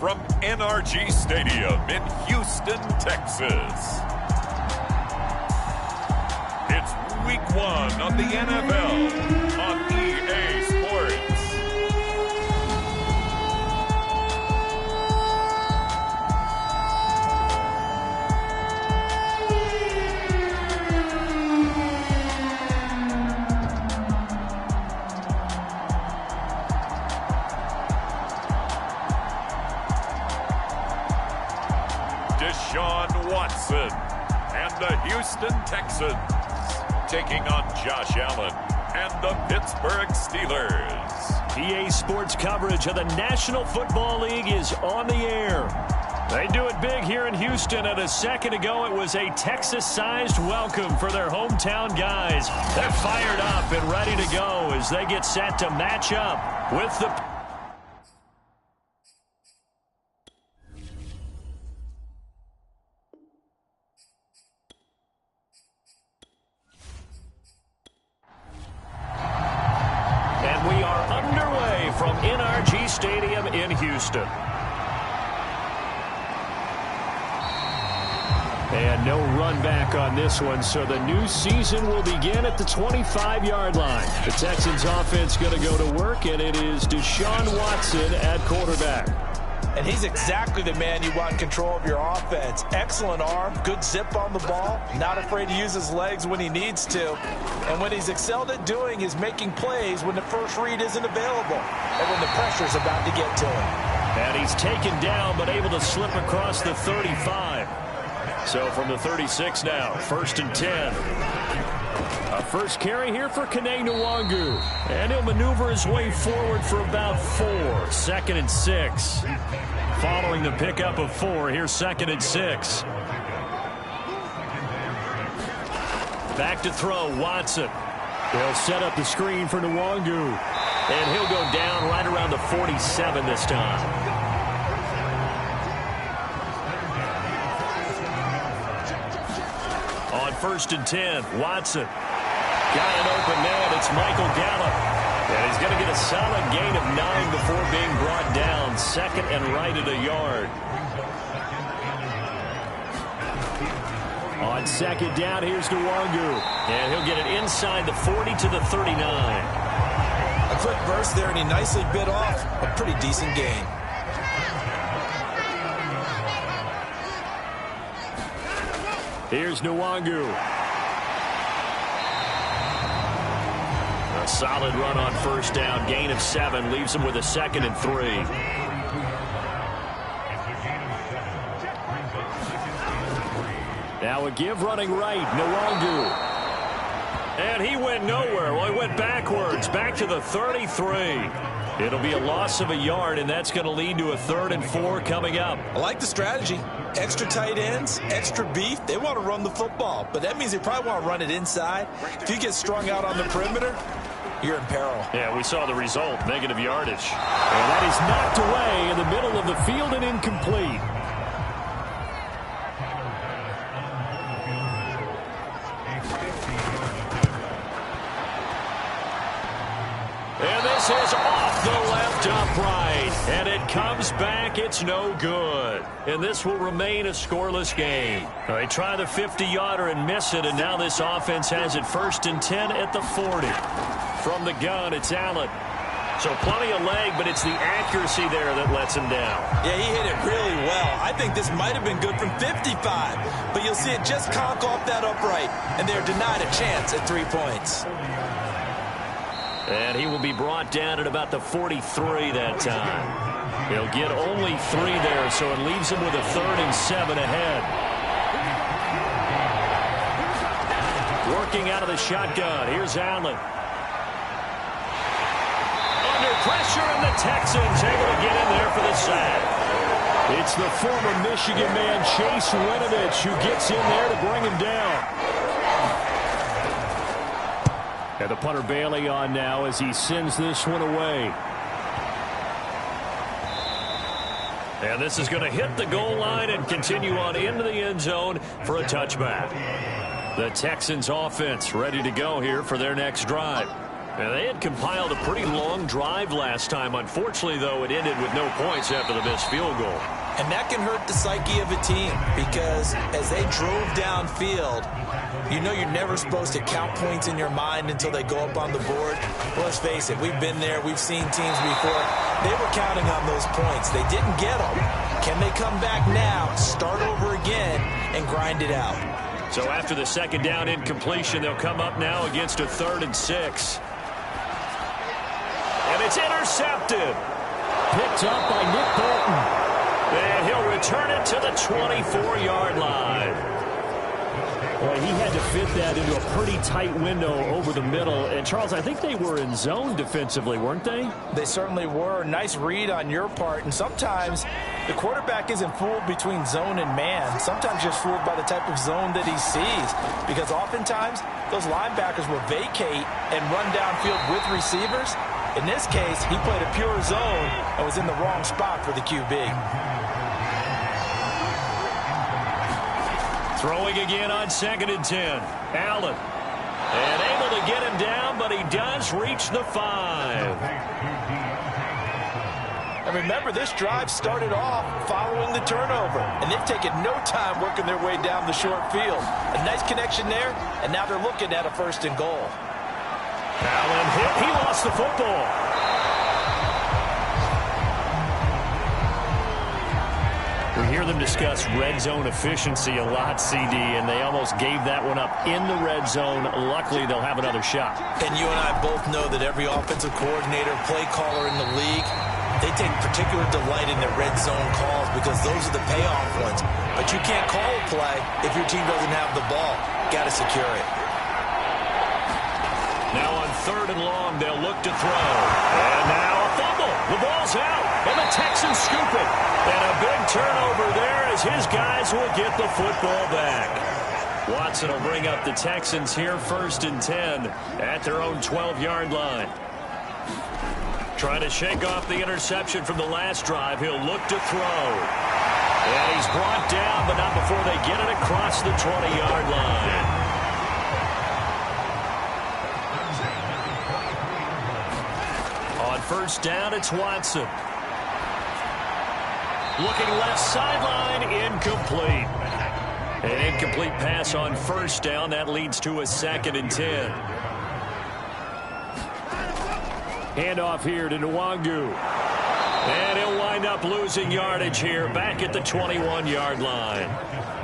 From NRG Stadium in Houston, Texas. It's week 1 of the NFL on EA Sports. Deshaun Watson and the Houston Texans taking on Josh Allen and the Pittsburgh Steelers. EA Sports coverage of the National Football League is on the air. They do it big here in Houston, and a second ago it was a Texas-sized welcome for their hometown guys. They're fired up and ready to go as they get set to match up with the... We are underway from NRG Stadium in Houston. And no run back on this one, so the new season will begin at the 25-yard line. The Texans offense going to go to work, and it is Deshaun Watson at quarterback. And he's exactly the man you want in control of your offense. Excellent arm, good zip on the ball, not afraid to use his legs when he needs to. And what he's excelled at doing is making plays when the first read isn't available and when the pressure's about to get to him. And he's taken down but able to slip across the 35. So from the 36 now, 1st and 10. A first carry here for Kene Nwangu. And he'll maneuver his way forward for about 4. 2nd and 6. Following the pickup of 4, here's 2nd and 6. Back to throw, Watson. They'll set up the screen for Nwangu. And he'll go down right around the 47 this time. On 1st and 10, Watson. Got an open man. It's Michael Gallup. And he's going to get a solid gain of 9 before being brought down. 2nd and right at a yard. On 2nd down, here's Nwangu. And he'll get it inside the 40 to the 39. A quick burst there, and he nicely bit off a pretty decent gain. Here's Nwangu. A solid run on 1st down. Gain of 7 leaves him with a 2nd and 3. Now a give running right. Nwangu. And he went nowhere. Well, he went backwards. Back to the 33. It'll be a loss of a yard, and that's going to lead to a 3rd and 4 coming up. I like the strategy. Extra tight ends, extra beef. They want to run the football, but that means they probably want to run it inside. If you get strung out on the perimeter, you're in peril. Yeah, we saw the result, negative yardage. And that is knocked away in the middle of the field and incomplete. And this is off the left upright. And it comes back. It's no good. And this will remain a scoreless game. They try the 50-yarder and miss it. And now this offense has it 1st and 10 at the 40. From the gun, it's Allen. So plenty of leg, but it's the accuracy there that lets him down. Yeah, he hit it really well. I think this might have been good from 55. But you'll see it just conk off that upright. And they're denied a chance at 3 points. And he will be brought down at about the 43 that time. He'll get only 3 there, so it leaves him with a 3rd and 7 ahead. Working out of the shotgun. Here's Allen. Under pressure, and the Texans able to get in there for the sack. It's the former Michigan man, Chase Winovich, who gets in there to bring him down. And the punter Bailey on now as he sends this one away. And this is going to hit the goal line and continue on into the end zone for a touchback. The Texans offense ready to go here for their next drive. And they had compiled a pretty long drive last time. Unfortunately, though, it ended with no points after the missed field goal. And that can hurt the psyche of a team because as they drove downfield, you know you're never supposed to count points in your mind until they go up on the board. Well, let's face it, we've been there. We've seen teams before. They were counting on those points. They didn't get them. Can they come back now, start over again, and grind it out? So after the second down incompletion, they'll come up now against a 3rd and 6. And it's intercepted. Picked up by Nick Bolton. And he'll return it to the 24-yard line. Boy, he had to fit that into a pretty tight window over the middle. And, Charles, I think they were in zone defensively, weren't they? They certainly were. Nice read on your part. And sometimes the quarterback isn't fooled between zone and man. Sometimes just fooled by the type of zone that he sees. Because oftentimes those linebackers will vacate and run downfield with receivers. In this case, he played a pure zone and was in the wrong spot for the QB. Throwing again on 2nd and 10. Allen. And able to get him down, but he does reach the 5. And remember, this drive started off following the turnover. And they've taken no time working their way down the short field. A nice connection there, and now they're looking at a 1st and goal. Allen hit. He lost the football. We hear them discuss red zone efficiency a lot, CD, and they almost gave that one up in the red zone. Luckily, they'll have another shot. And you and I both know that every offensive coordinator, play caller in the league, they take particular delight in their red zone calls because those are the payoff ones. But you can't call a play if your team doesn't have the ball. Got to secure it. Now on 3rd and long, they'll look to throw. And now a fumble. The ball's out, and the Texans scoop it. And a big turnover there as his guys will get the football back. Watson will bring up the Texans here 1st and 10 at their own 12-yard line. Trying to shake off the interception from the last drive. He'll look to throw. And he's brought down, but not before they get it across the 20-yard line. On 1st down, it's Watson. Looking left sideline, incomplete. An incomplete pass on 1st down. That leads to a 2nd and 10. Handoff here to Nwangu. And he'll wind up losing yardage here back at the 21-yard line.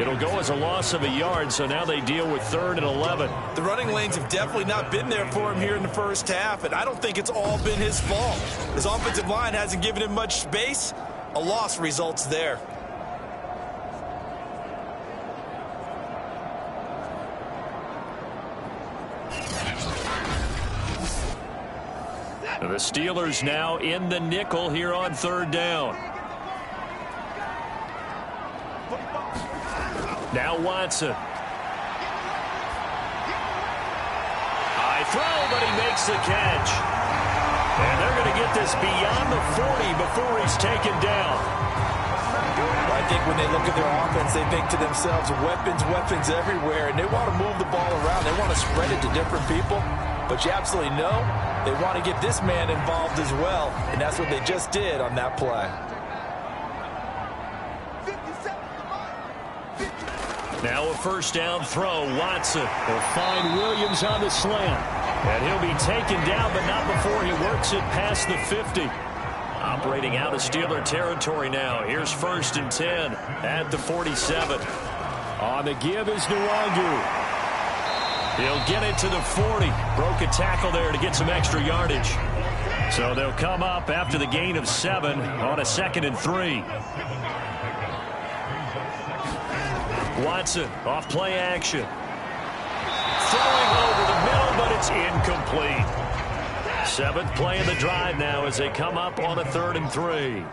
It'll go as a loss of a yard, so now they deal with 3rd and 11. The running lanes have definitely not been there for him here in the first half, and I don't think it's all been his fault. His offensive line hasn't given him much space. A loss results there. The Steelers now in the nickel here on 3rd down. Now Watson. High throw, but he makes the catch. And they're going to get this beyond the 40 before he's taken down. I think when they look at their offense, they think to themselves, weapons everywhere, and they want to move the ball around. They want to spread it to different people. But you absolutely know they want to get this man involved as well, and that's what they just did on that play. Now a 1st down throw. Watson will find Williams on the slant. And he'll be taken down, but not before he works it past the 50. Operating out of Steeler territory now. Here's 1st and 10 at the 47. On the give is Nwangu. He'll get it to the 40. Broke a tackle there to get some extra yardage. So they'll come up after the gain of 7 on a 2nd and 3. Watson off play action. Throwing over the middle, but it's incomplete. 7th play of the drive now as they come up on a 3rd and 3.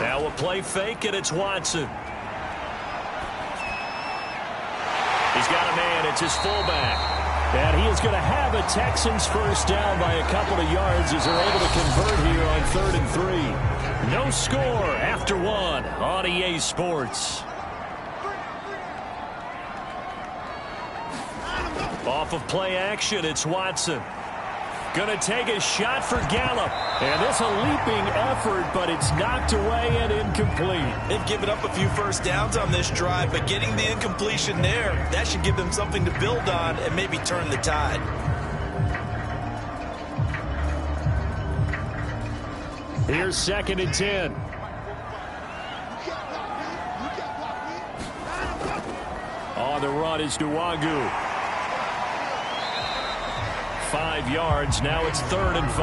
Now a play fake, and it's Watson. He's got a man. It's his fullback. And he is going to have a Texans 1st down by a couple of yards as they're able to convert here on 3rd and 3. No score after 1 on EA Sports. Off of play action, it's Watson. Going to take a shot for Gallup. And this a leaping effort, but it's knocked away and incomplete. They've given up a few first downs on this drive, but getting the incompletion there, that should give them something to build on and maybe turn the tide. Here's 2nd and 10. On the run is Nwangu. 5 yards. Now it's 3rd and 5.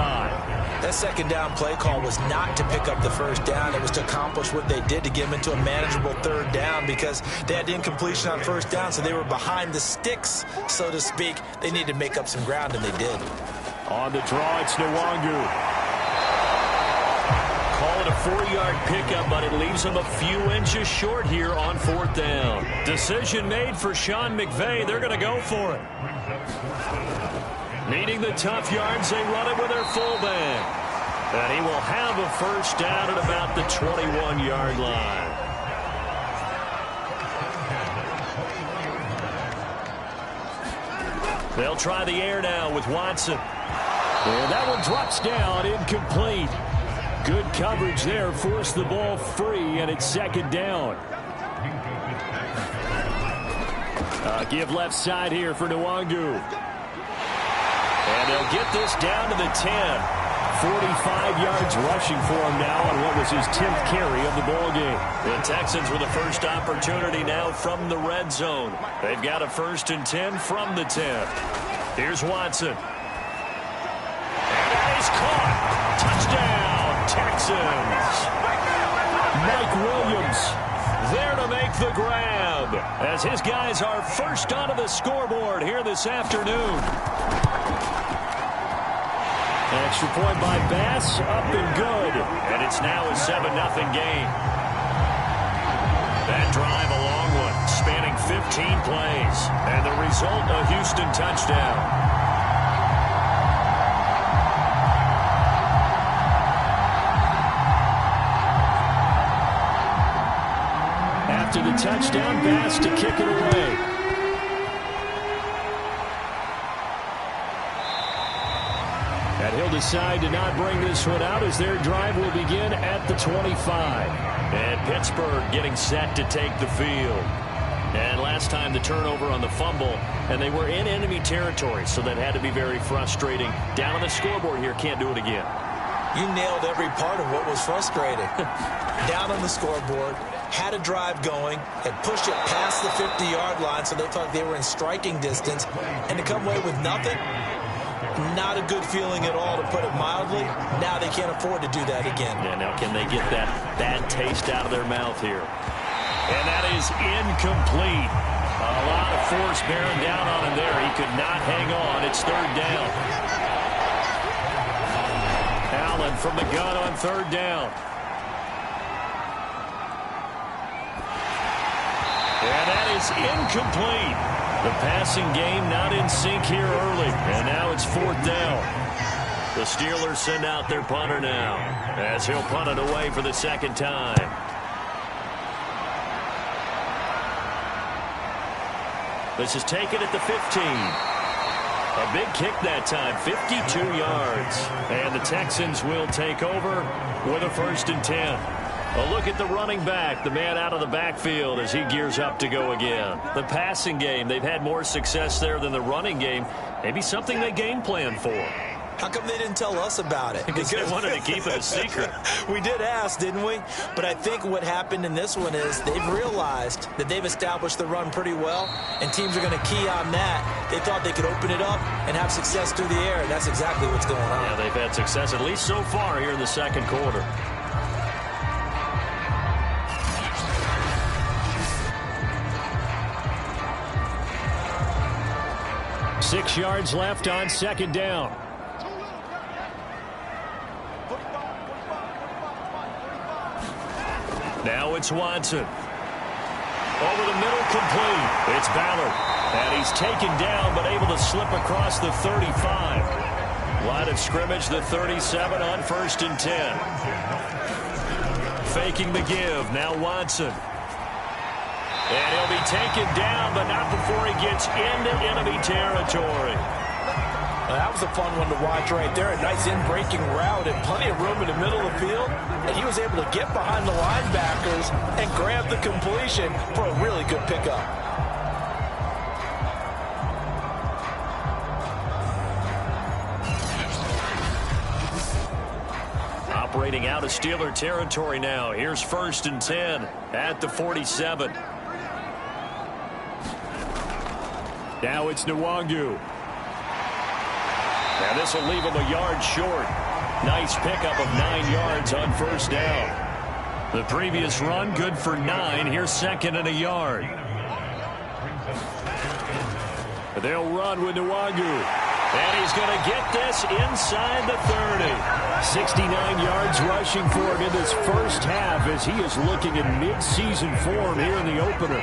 That second down play call was not to pick up the first down. It was to accomplish what they did to get them into a manageable 3rd down because they had incompletion on first down, so they were behind the sticks, so to speak. They needed to make up some ground, and they did. On the draw, it's Nwangu. Call it a 4-yard pickup, but it leaves them a few inches short here on 4th down. Decision made for Sean McVay. They're going to go for it. Needing the tough yards, they run it with their fullback. And he will have a first down at about the 21-yard line. They'll try the air now with Watson. And that one drops down, incomplete. Good coverage there, forced the ball free, and it's 2nd down. Give left side here for Nwangu. And they'll get this down to the 10. 45 yards rushing for him now on what was his 10th carry of the ball game. The Texans with the first opportunity now from the red zone. They've got a 1st and 10 from the 10. Here's Watson. And that is caught. Touchdown, Texans. Mike Williams there to make the grab as his guys are first onto the scoreboard here this afternoon. Extra point by Bass, up and good. And it's now a 7-0 game. That drive a long one, spanning 15 plays. And the result, a Houston touchdown. After the touchdown, Bass to kick it away. And he'll decide to not bring this one out as their drive will begin at the 25. And Pittsburgh getting set to take the field. And last time the turnover on the fumble, and they were in enemy territory, so that had to be very frustrating. Down on the scoreboard here, can't do it again. You nailed every part of what was frustrating. Down on the scoreboard, had a drive going, had pushed it past the 50-yard line, so they thought they were in striking distance, and to come away with nothing, not a good feeling at all, to put it mildly. Now they can't afford to do that again. Yeah, now can they get that bad taste out of their mouth here? And that is incomplete. A lot of force bearing down on him there. He could not hang on. It's 3rd down. Allen from the gun on 3rd down. And that is incomplete. The passing game not in sync here early. And now it's 4th down. The Steelers send out their punter now as he'll punt it away for the 2nd time. This is taken at the 15. A big kick that time, 52 yards. And the Texans will take over with a 1st and 10. A look at the running back, the man out of the backfield as he gears up to go again. The passing game, they've had more success there than the running game. Maybe something they game plan for. How come they didn't tell us about it? Because they wanted to keep it a secret. We did ask, didn't we? But I think what happened in this one is they've realized that they've established the run pretty well, and teams are going to key on that. They thought they could open it up and have success through the air, and that's exactly what's going on. Yeah, they've had success, at least so far here in the 2nd quarter. Six yards left on 2nd down. Now it's Watson. Over the middle, complete. It's Ballard. And he's taken down, but able to slip across the 35. Line of scrimmage, the 37 on 1st and 10. Faking the give. Now Watson. And he'll be taken down, but not before he gets into enemy territory. Well, that was a fun one to watch right there. A nice in-breaking route and plenty of room in the middle of the field. And he was able to get behind the linebackers and grab the completion for a really good pickup. Operating out of Steeler territory now. Here's 1st and 10 at the 47. Now it's Nwangu. And this will leave him a yard short. Nice pickup of 9 yards on 1st down. The previous run, good for 9. Here's 2nd and a yard. They'll run with Nwangu. And he's going to get this inside the 30. 69 yards rushing for him in this first half as he is looking in mid-season form here in the opener.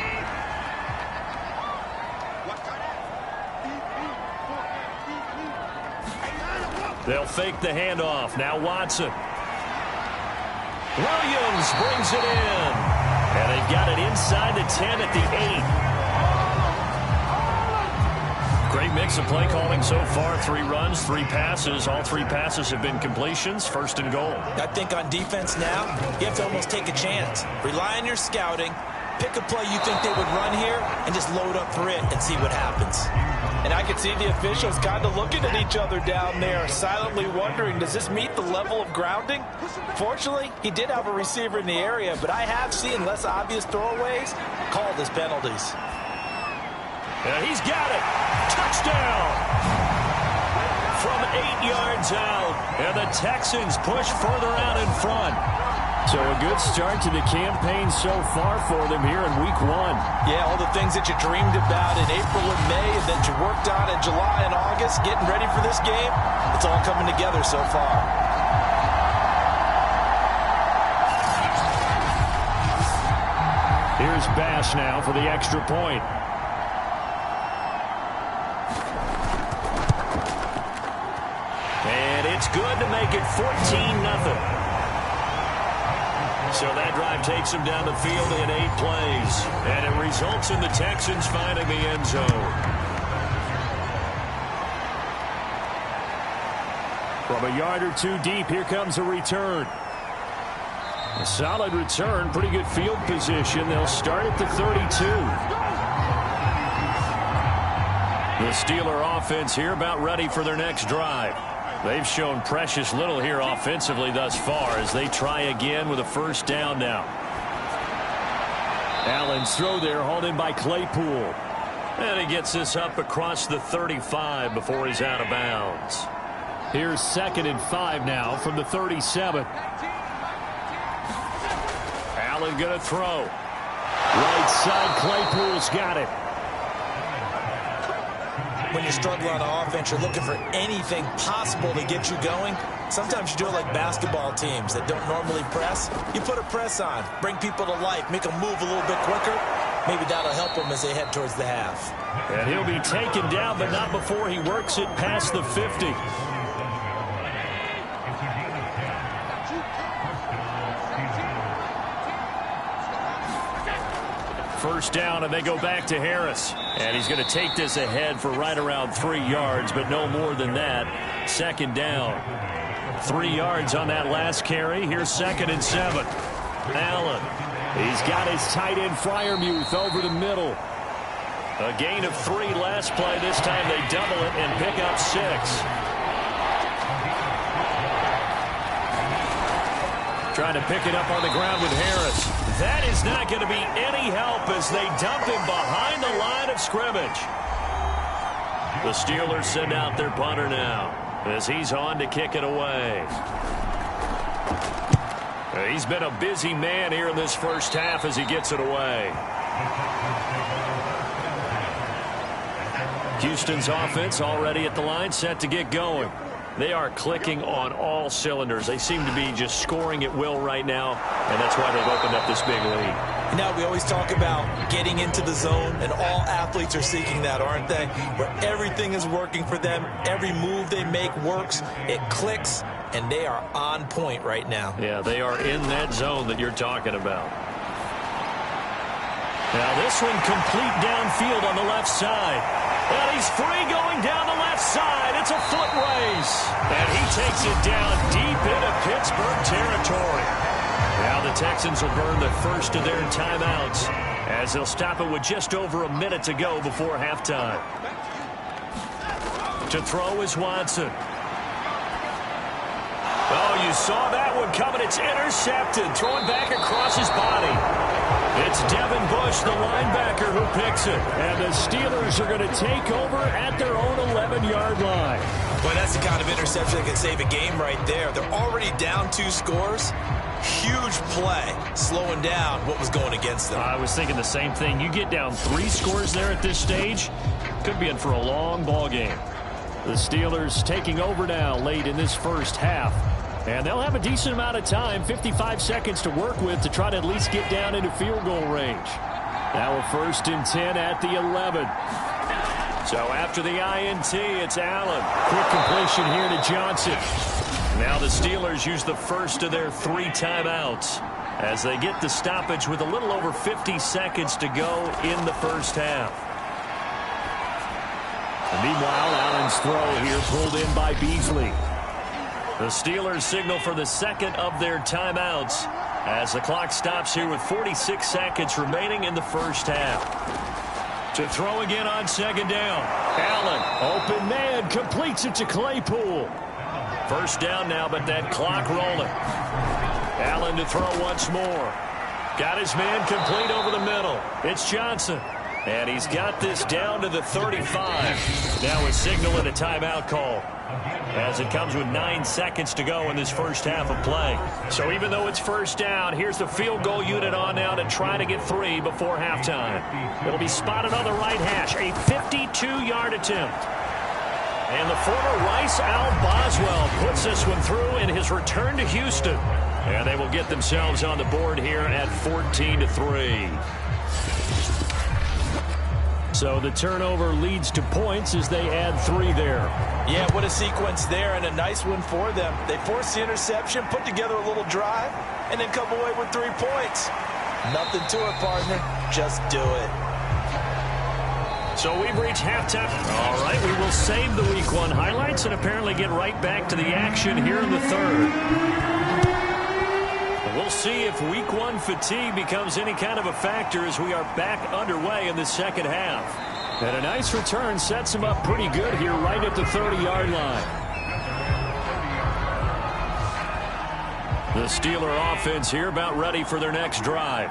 They'll fake the handoff. Now Watson. Williams brings it in. And they've got it inside the 10 at the 8. Great mix of play calling so far. 3 runs, 3 passes. All 3 passes have been completions. 1st and goal. I think on defense now, you have to almost take a chance. Rely on your scouting. Pick a play you think they would run here and just load up for it and see what happens. And I can see the officials kind of looking at each other down there, silently wondering, does this meet the level of grounding? Fortunately, he did have a receiver in the area, but I have seen less obvious throwaways called as penalties. And he's got it. Touchdown. From 8 yards out. And the Texans push further out in front. So a good start to the campaign so far for them here in week 1. Yeah, all the things that you dreamed about in April and May and that you worked on in July and August, getting ready for this game, it's all coming together so far. Here's Bass now for the extra point. And it's good to make it 14-0. So that drive takes him down the field in 8 plays. And it results in the Texans finding the end zone. From a yard or 2 deep, here comes a return. A solid return, pretty good field position. They'll start at the 32. The Steeler offense here about ready for their next drive. They've shown precious little here offensively thus far as they try again with a 1st down now. Allen's throw there hauled in by Claypool. And he gets this up across the 35 before he's out of bounds. Here's 2nd and 5 now from the 37. Allen going to throw. Right side, Claypool's got it. When you're struggling on offense, you're looking for anything possible to get you going. Sometimes you do it like basketball teams that don't normally press. You put a press on, bring people to life, make them move a little bit quicker. Maybe that'll help them as they head towards the half. And he'll be taken down, but not before he works it past the 50. First down, and they go back to Harris. And he's going to take this ahead for right around 3 yards, but no more than that. 2nd down. 3 yards on that last carry. Here's 2nd and 7. Allen. He's got his tight end Freiermuth over the middle. A gain of 3 last play. This time they double it and pick up 6. Trying to pick it up on the ground with Harris. That is not going to be any help as they dump him behind the line of scrimmage. The Steelers send out their punter now as he's on to kick it away. He's been a busy man here in this first half as he gets it away. Houston's offense already at the line, set to get going. They are clicking on all cylinders. They seem to be just scoring at will right now, and that's why they've opened up this big lead. Now, we always talk about getting into the zone, and all athletes are seeking that, aren't they? Where everything is working for them. Every move they make works. It clicks, and they are on point right now. Yeah, they are in that zone that you're talking about. Now this one complete downfield on the left side. And he's free going down the left side. It's a foot race. And he takes it down deep into Pittsburgh territory. Now the Texans will burn the first of their timeouts as they'll stop it with just over a minute to go before halftime. To throw is Watson. Oh, you saw that one coming. It's intercepted. Throwing back across his body. It's Devin Bush, the linebacker, who picks it. And the Steelers are going to take over at their own 11-yard line. Boy, that's the kind of interception that can save a game right there. They're already down 2 scores. Huge play, slowing down what was going against them. I was thinking the same thing. You get down 3 scores there at this stage, could be in for a long ball game. The Steelers taking over now late in this first half. And they'll have a decent amount of time, 55 seconds to work with to try to at least get down into field goal range. Now a 1st and 10 at the 11. So after the INT, it's Allen. Quick completion here to Johnson. Now the Steelers use the first of their 3 timeouts as they get the stoppage with a little over 50 seconds to go in the first half. And meanwhile, Allen's throw here pulled in by Beasley. The Steelers signal for the second of their timeouts as the clock stops here with 46 seconds remaining in the first half. To throw again on 2nd down. Allen, open man, completes it to Claypool. First down now, but that clock rolling. Allen to throw once more. Got his man complete over the middle. It's Johnson. And he's got this down to the 35. Now a signal and a timeout call as it comes with 9 seconds to go in this first half of play. So even though it's first down, here's the field goal unit on now to try to get 3 before halftime. It'll be spotted on the right hash, a 52-yard attempt. And the former Rice Al Boswell puts this one through in his return to Houston. And they will get themselves on the board here at 14-3. So the turnover leads to points as they add 3 there. Yeah, what a sequence there, and a nice one for them. They forced the interception, put together a little drive, and then come away with 3 points. Nothing to it, partner. Just do it. So we've reached halftime. All right, we will save the Week 1 highlights and apparently get right back to the action here in the third. We'll see if Week 1 fatigue becomes any kind of a factor as we are back underway in the second half. And a nice return sets him up pretty good here right at the 30-yard line. The Steeler offense here about ready for their next drive.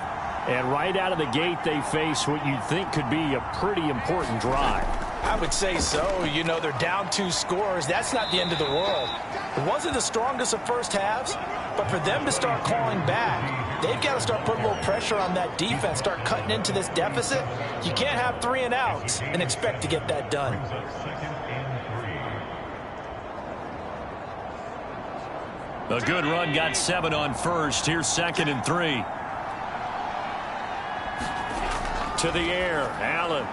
And right out of the gate, they face what you'd think could be a pretty important drive. I would say so. You know, they're down 2 scores. That's not the end of the world. It wasn't the strongest of first halves, but for them to start clawing back, they've got to start putting a little pressure on that defense, start cutting into this deficit. You can't have 3 and outs and expect to get that done. A good run got 7 on first. Here's 2nd and 3. To the air, Allen.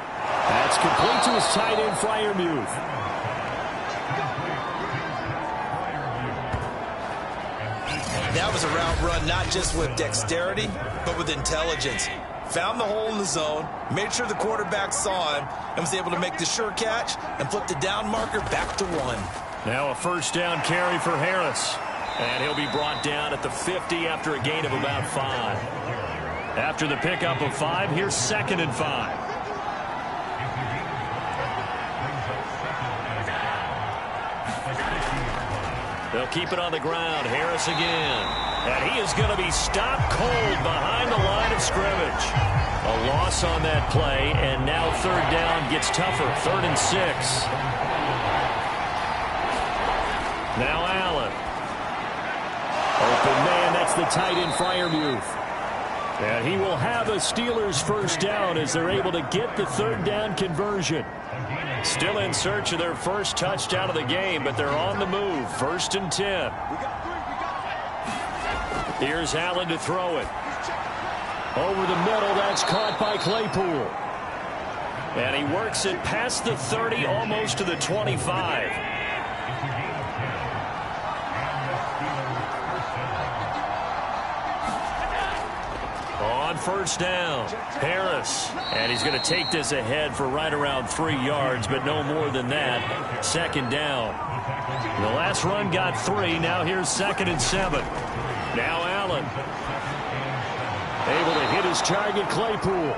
That's complete to his tight end, Freiermuth. That was a route run not just with dexterity, but with intelligence. Found the hole in the zone, made sure the quarterback saw him, and was able to make the sure catch and flip the down marker back to 1. Now a first down carry for Harris. And he'll be brought down at the 50 after a gain of about 5. After the pickup of 5, here's 2nd and 5. They'll keep it on the ground. Harris again. And he is going to be stopped cold behind the line of scrimmage. A loss on that play, and now 3rd down gets tougher. 3rd and 6. Now Allen. Open man, that's the tight end, Freiermuth. And he will have a Steelers first down as they're able to get the 3rd down conversion. Still in search of their first touchdown of the game, but they're on the move. 1st and 10. Here's Allen to throw it. Over the middle, that's caught by Claypool. And he works it past the 30, almost to the 25. On first down, Harris. And he's going to take this ahead for right around 3 yards, but no more than that. Second down. The last run got 3. Now here's 2nd and 7. Now Allen. Able to hit his target, Claypool.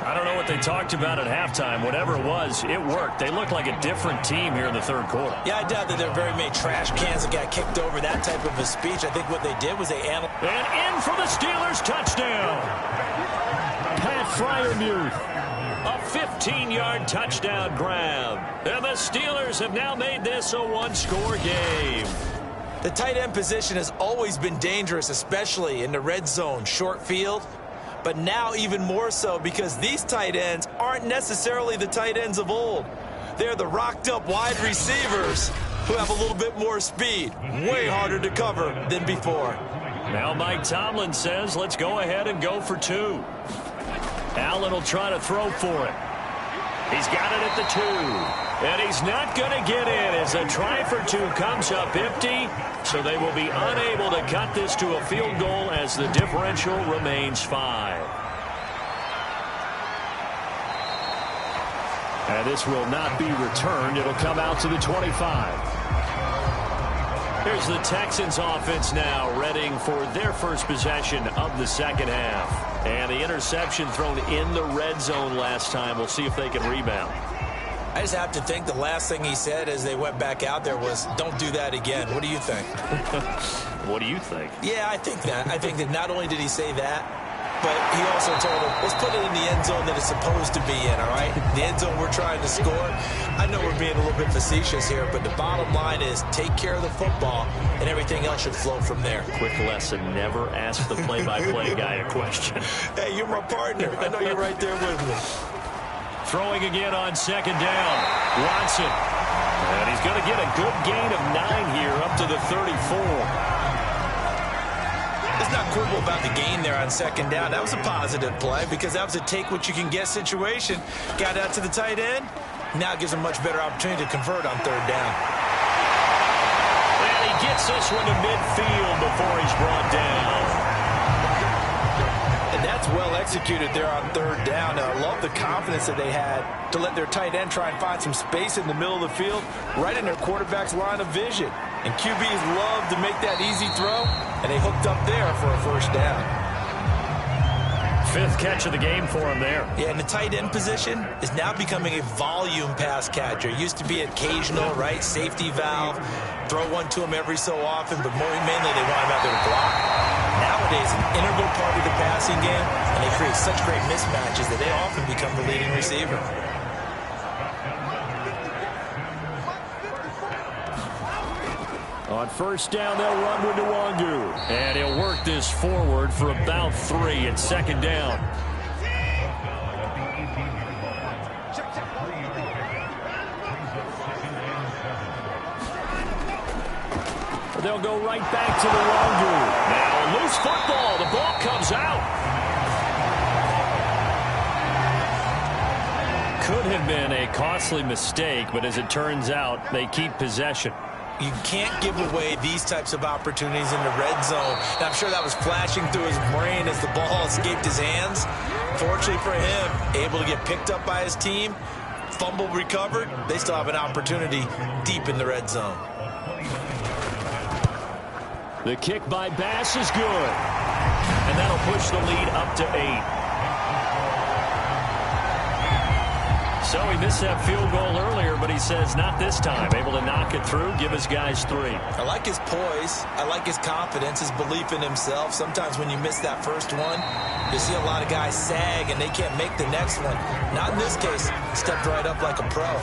I don't know what they talked about at halftime. Whatever it was, it worked. They look like a different team here in the third quarter. Yeah, I doubt that there are very many trash cans that got kicked over, that type of a speech. I think what they did was they analyzed. And in for the Steelers, touchdown. Pat Freiermuth. A 15-yard touchdown grab. And the Steelers have now made this a one-score game. The tight end position has always been dangerous, especially in the red zone, short field. But now even more so because these tight ends aren't necessarily the tight ends of old. They're the rocked-up wide receivers who have a little bit more speed. Way harder to cover than before. Now Mike Tomlin says, let's go ahead and go for 2. Allen will try to throw for it. He's got it at the 2. And he's not going to get in as a try for 2 comes up empty. So they will be unable to cut this to a field goal as the differential remains 5. And this will not be returned. It'll come out to the 25. Here's the Texans offense now, readying for their first possession of the second half. And the interception thrown in the red zone last time. We'll see if they can rebound. I just have to think the last thing he said as they went back out there was, don't do that again. What do you think? What do you think? Yeah, I think that. I think that not only did he say that, but he also told him, let's put it in the end zone that it's supposed to be in, all right? The end zone we're trying to score. I know we're being a little bit facetious here, but the bottom line is take care of the football, and everything else should flow from there. Quick lesson, never ask the play-by-play guy a question. Hey, you're my partner. I know you're right there with me. Throwing again on second down. Watson. And he's going to get a good gain of 9 here up to the 34. Let's not quibble about the gain there on second down. That was a positive play because that was a take-what-you-can-get situation. Got out to the tight end. Now it gives him a much better opportunity to convert on third down. And he gets this one to midfield before he's brought down. And that's well executed there on third down. Now, I love the confidence that they had to let their tight end try and find some space in the middle of the field, right in their quarterback's line of vision. And QBs love to make that easy throw, and they hooked up there for a first down. 5th catch of the game for him there. Yeah, and the tight end position is now becoming a volume pass catcher. It used to be occasional, right? Safety valve, throw one to him every so often, but mainly they want him out there to block. Nowadays, an integral part of the passing game, and they create such great mismatches that they often become the leading receiver. On first down, they'll run with Nwangu. And he'll work this forward for about 3 at second down. They'll go right back to Nwangu. Now, loose football. The ball comes out. Could have been a costly mistake, but as it turns out, they keep possession. You can't give away these types of opportunities in the red zone. And I'm sure that was flashing through his brain as the ball escaped his hands. Fortunately for him, able to get picked up by his team, fumble recovered. They still have an opportunity deep in the red zone. The kick by Bass is good. And that'll push the lead up to 8. So he missed that field goal earlier, but he says not this time. Able to knock it through, give his guys 3. I like his poise. I like his confidence, his belief in himself. Sometimes when you miss that first one, you see a lot of guys sag and they can't make the next one. Not in this case. Stepped right up like a pro.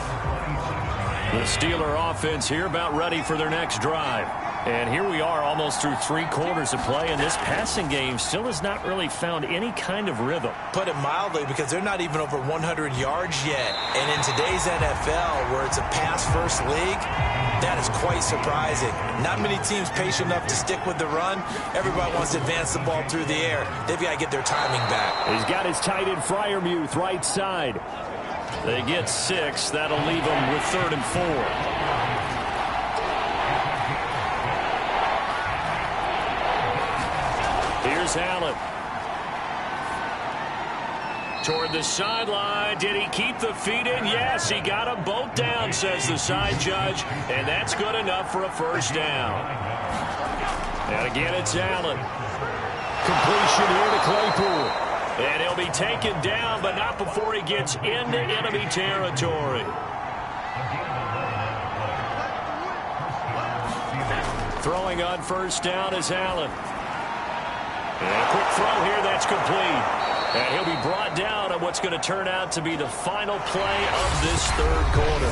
The Steeler offense here about ready for their next drive. And here we are almost through 3 quarters of play, and this passing game still has not really found any kind of rhythm. Put it mildly, because they're not even over 100 yards yet. And in today's NFL, where it's a pass-first league, that is quite surprising. Not many teams patient enough to stick with the run. Everybody wants to advance the ball through the air. They've got to get their timing back. He's got his tight end Freiermuth right side. They get 6. That'll leave them with 3rd and 4. Here's Allen. Toward the sideline. Did he keep the feet in? Yes, he got them both down, says the side judge. And that's good enough for a first down. And again, it's Allen. Completion here to Claypool. And he'll be taken down, but not before he gets into enemy territory. Throwing on first down is Allen. And a quick throw here, that's complete. And he'll be brought down on what's going to turn out to be the final play of this third quarter.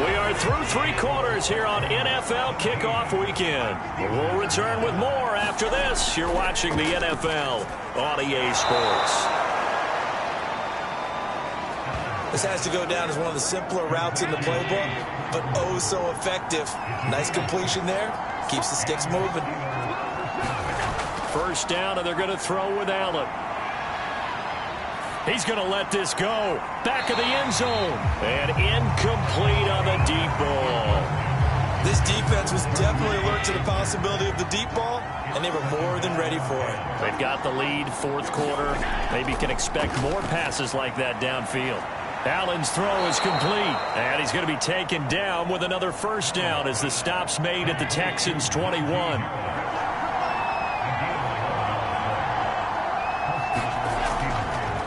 We are through 3 quarters here on NFL Kickoff Weekend. We'll return with more after this. You're watching the NFL on EA Sports. This has to go down as one of the simpler routes in the playbook, but oh so effective. Nice completion there. Keeps the sticks moving. First down, and they're going to throw with Allen. He's going to let this go. Back of the end zone. And incomplete on the deep ball. This defense was definitely alert to the possibility of the deep ball, and they were more than ready for it. They've got the lead, fourth quarter. Maybe can expect more passes like that downfield. Allen's throw is complete, and he's going to be taken down with another first down as the stop's made at the Texans' 21.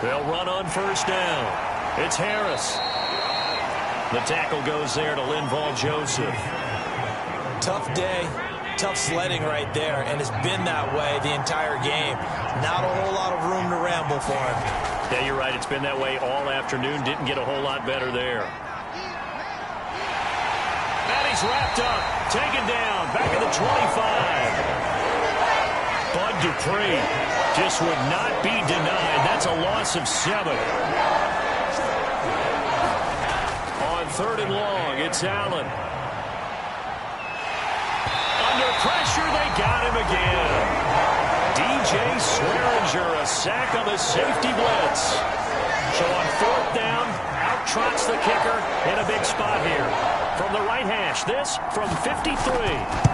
They'll run on first down. It's Harris. The tackle goes there to Linval Joseph. Tough day, tough sledding right there, and it's been that way the entire game. Not a whole lot of room to ramble for him. Yeah, you're right. It's been that way all afternoon. Didn't get a whole lot better there. And he's wrapped up. Taken down. Back at the 25. Bud Dupree just would not be denied. That's a loss of 7. On 3rd and long, it's Allen. Under pressure, they got him again. DJ Swearinger, a sack on the safety blitz. So on 4th down, out trots the kicker in a big spot here. From the right hash, this from 53.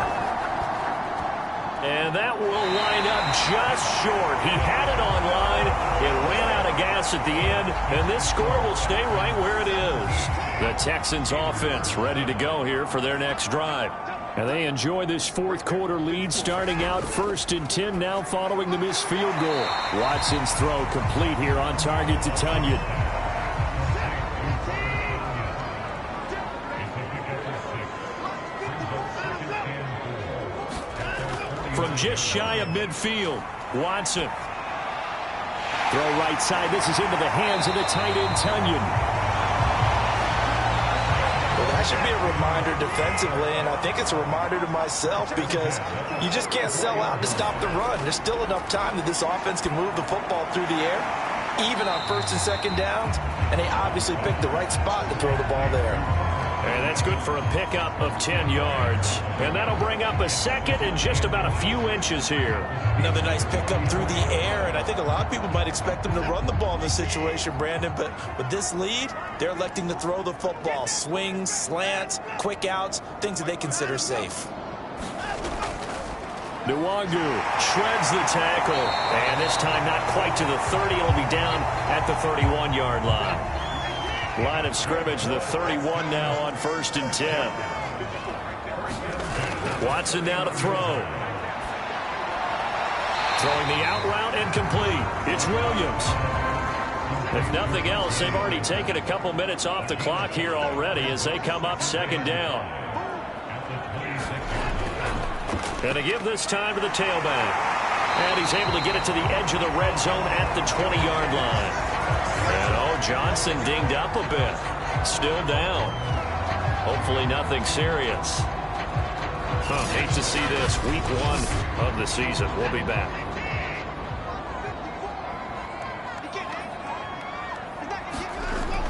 And that will line up just short. He had it on line. It ran out of gas at the end, and this score will stay right where it is. The Texans offense ready to go here for their next drive. And they enjoy this fourth quarter lead, starting out 1st and 10 now following the missed field goal. Watson's throw complete here on target to Tunyon. From just shy of midfield, Watson. Throw right side. This is into the hands of the tight end, Tunyon. Well, that should be a reminder defensively, and I think it's a reminder to myself because you just can't sell out to stop the run. There's still enough time that this offense can move the football through the air, even on 1st and 2nd downs, and they obviously picked the right spot to throw the ball there. And that's good for a pickup of 10 yards. And that'll bring up a second and just about a few inches here. Another nice pickup through the air, and I think a lot of people might expect them to run the ball in this situation, Brandon, but with this lead, they're electing to throw the football. Swings, slants, quick outs, things that they consider safe. Nwangu shreds the tackle, and this time not quite to the 30. It'll be down at the 31-yard line. Line of scrimmage, the 31 now on 1st and 10. Watson now to throw. Throwing the out route incomplete. It's Williams. If nothing else, they've already taken a couple minutes off the clock here already as they come up 2nd down. And they give this time to the tailback. And he's able to get it to the edge of the red zone at the 20-yard line. And, Johnson dinged up a bit. Still down. Hopefully nothing serious. Hate to see this. Week 1 of the season. We'll be back.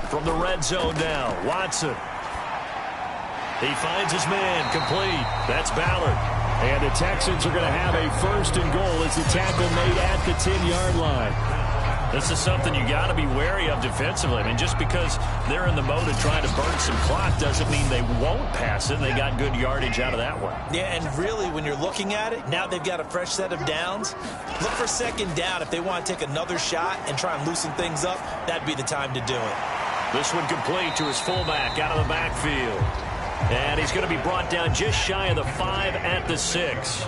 From the red zone now, Watson. He finds his man, complete. That's Ballard. And the Texans are going to have a 1st and goal as the tackle made at the 10-yard line. This is something you got to be wary of defensively. I mean, just because they're in the mode of trying to burn some clock doesn't mean they won't pass it. They got good yardage out of that one. Yeah, and really, when you're looking at it, now they've got a fresh set of downs. Look for second down. If they want to take another shot and try and loosen things up, that'd be the time to do it. This one complete to his fullback out of the backfield. And he's going to be brought down just shy of the 5 at the 6.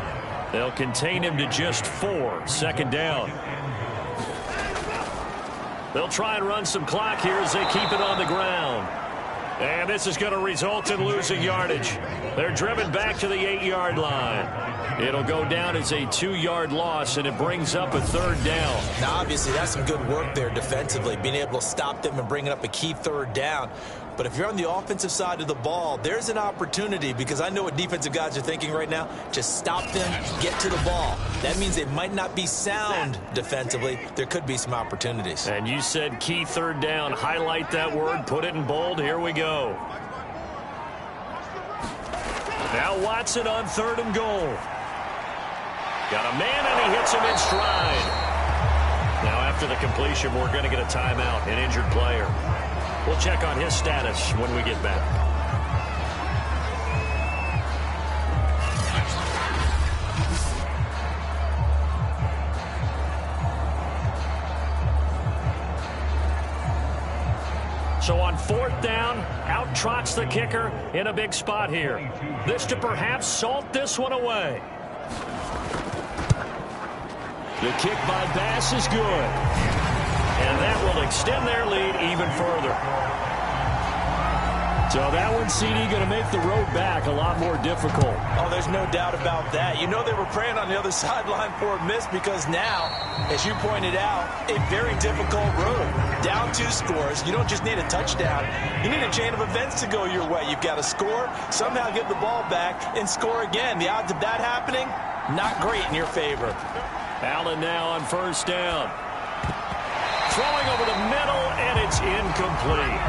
They'll contain him to just 4. Second down. They'll try and run some clock here as they keep it on the ground. And this is going to result in losing yardage. They're driven back to the 8-yard line. It'll go down as a 2-yard loss, and it brings up a third down. Now, obviously, that's some good work there defensively, being able to stop them and bringing up a key third down. But if you're on the offensive side of the ball, there's an opportunity, because I know what defensive guys are thinking right now. Just stop them, get to the ball. That means they might not be sound defensively. There could be some opportunities. And you said key third down. Highlight that word. Put it in bold. Here we go. Now Watson on 3rd and goal. Got a man, and he hits him in stride. Now after the completion, we're going to get a timeout, an injured player. We'll check on his status when we get back. So on 4th down, out trots the kicker in a big spot here. This to perhaps salt this one away. The kick by Bass is good. And that will extend their lead even further. So that one, CD, going to make the road back a lot more difficult. Oh, there's no doubt about that. You know they were praying on the other sideline for a miss, because now, as you pointed out, a very difficult road. Down 2 scores. You don't just need a touchdown. You need a chain of events to go your way. You've got to score, somehow get the ball back, and score again. The odds of that happening, not great in your favor. Allen now on 1st down. Throwing over the middle, and it's incomplete.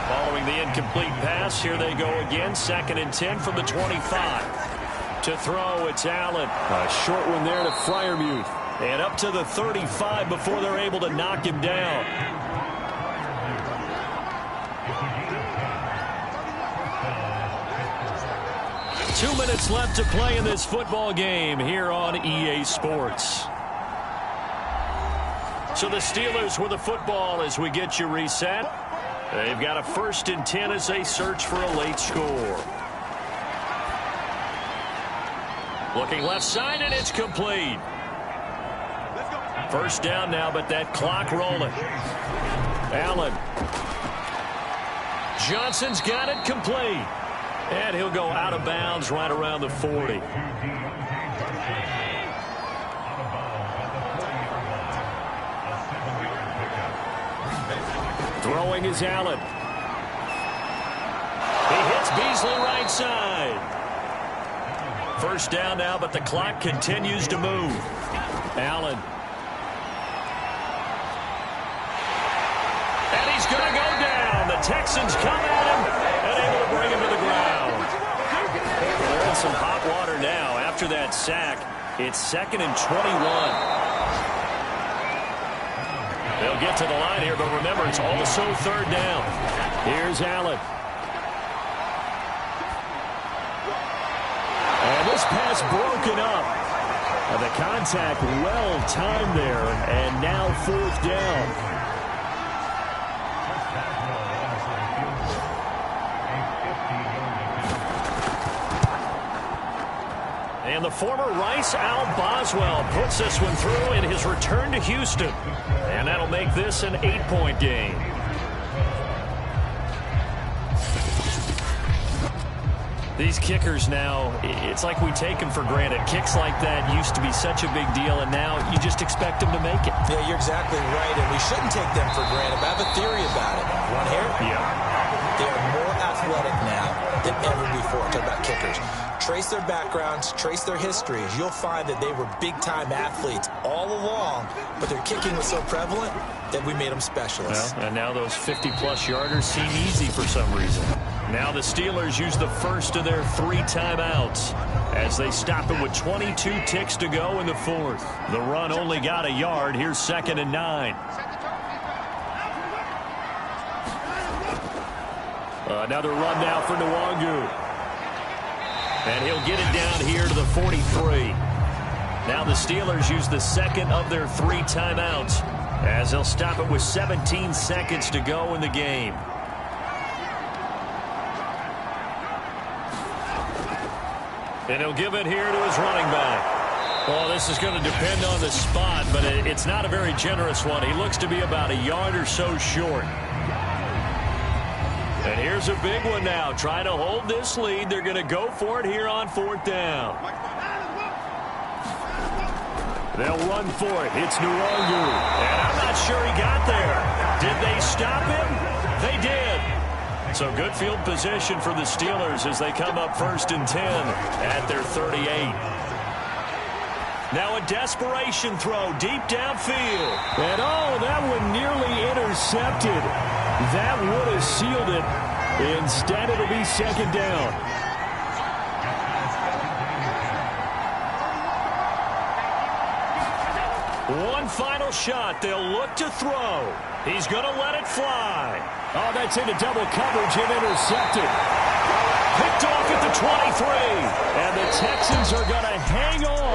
Following the incomplete pass, here they go again. 2nd and 10 from the 25. To throw, it's Allen. A short one there to Freiermuth. And up to the 35 before they're able to knock him down. Two minutes left to play in this football game here on EA Sports. So the Steelers with the football as we get you reset. They've got a 1st and 10 as they search for a late score. Looking left side, and it's complete. 1st down now, but that clock rolling. Allen. Johnson's got it complete. And he'll go out of bounds right around the 40. Throwing is Allen. He hits Beasley right side. 1st down now, but the clock continues to move. Allen. And he's going to go down. The Texans come at him and able to bring him to the ground. They're in some hot water now. After that sack, it's 2nd and 21. They'll get to the line here, but remember, it's also 3rd down. Here's Allen. And this pass broken up. And the contact well timed there, and now 4th down. And the former Rice Al Boswell puts this one through in his return to Houston. And that'll make this an 8-point game. These kickers now, it's like we take them for granted. Kicks like that used to be such a big deal, and now you just expect them to make it. Yeah, you're exactly right, and we shouldn't take them for granted. But I have a theory about it. Want to hear it? Yeah. They are more athletic now than ever before. Talk about kickers. Trace their backgrounds, trace their histories. You'll find that they were big-time athletes all along, but their kicking was so prevalent that we made them specialists. Well, and now those 50-plus yarders seem easy for some reason. Now the Steelers use the first of their 3 timeouts as they stop it with 22 ticks to go in the 4th. The run only got a yard. Here's 2nd and 9. Another run now for Nwangu. And he'll get it down here to the 43. Now the Steelers use the second of their 3 timeouts as they'll stop it with 17 seconds to go in the game. And he'll give it here to his running back. Well, this is going to depend on the spot, but it's not a very generous one. He looks to be about a yard or so short. And here's a big one now. Trying to hold this lead. They're going to go for it here on 4th down. They'll run for it. It's Nwangu. And I'm not sure he got there. Did they stop him? They did. So good field position for the Steelers as they come up 1st and 10 at their 38. Now a desperation throw deep downfield. And oh, that one nearly intercepted. That would have sealed it. Instead, it'll be 2nd down. One final shot. They'll look to throw. He's going to let it fly. Oh, that's into double coverage and intercepted. Picked off at the 23. And the Texans are going to hang on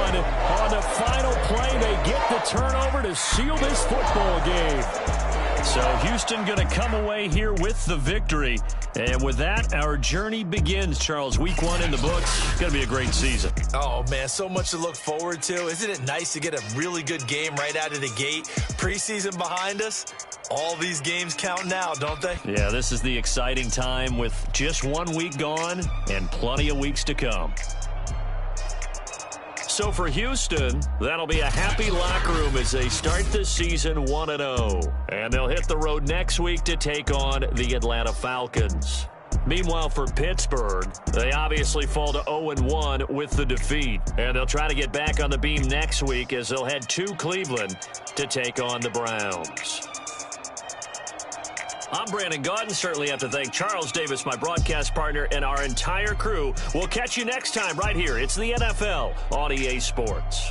the final play. They get the turnover to seal this football game. So Houston going to come away here with the victory. And with that, our journey begins, Charles. Week 1 in the books. It's going to be a great season. Oh, man, so much to look forward to. Isn't it nice to get a really good game right out of the gate? Preseason behind us. All these games count now, don't they? Yeah, this is the exciting time with just 1 week gone and plenty of weeks to come. So for Houston, that'll be a happy locker room as they start the season 1-0. And they'll hit the road next week to take on the Atlanta Falcons. Meanwhile, for Pittsburgh, they obviously fall to 0-1 with the defeat. And they'll try to get back on the beam next week as they'll head to Cleveland to take on the Browns. I'm Brandon Gaudin. Certainly have to thank Charles Davis, my broadcast partner, and our entire crew. We'll catch you next time right here. It's the NFL on EA Sports.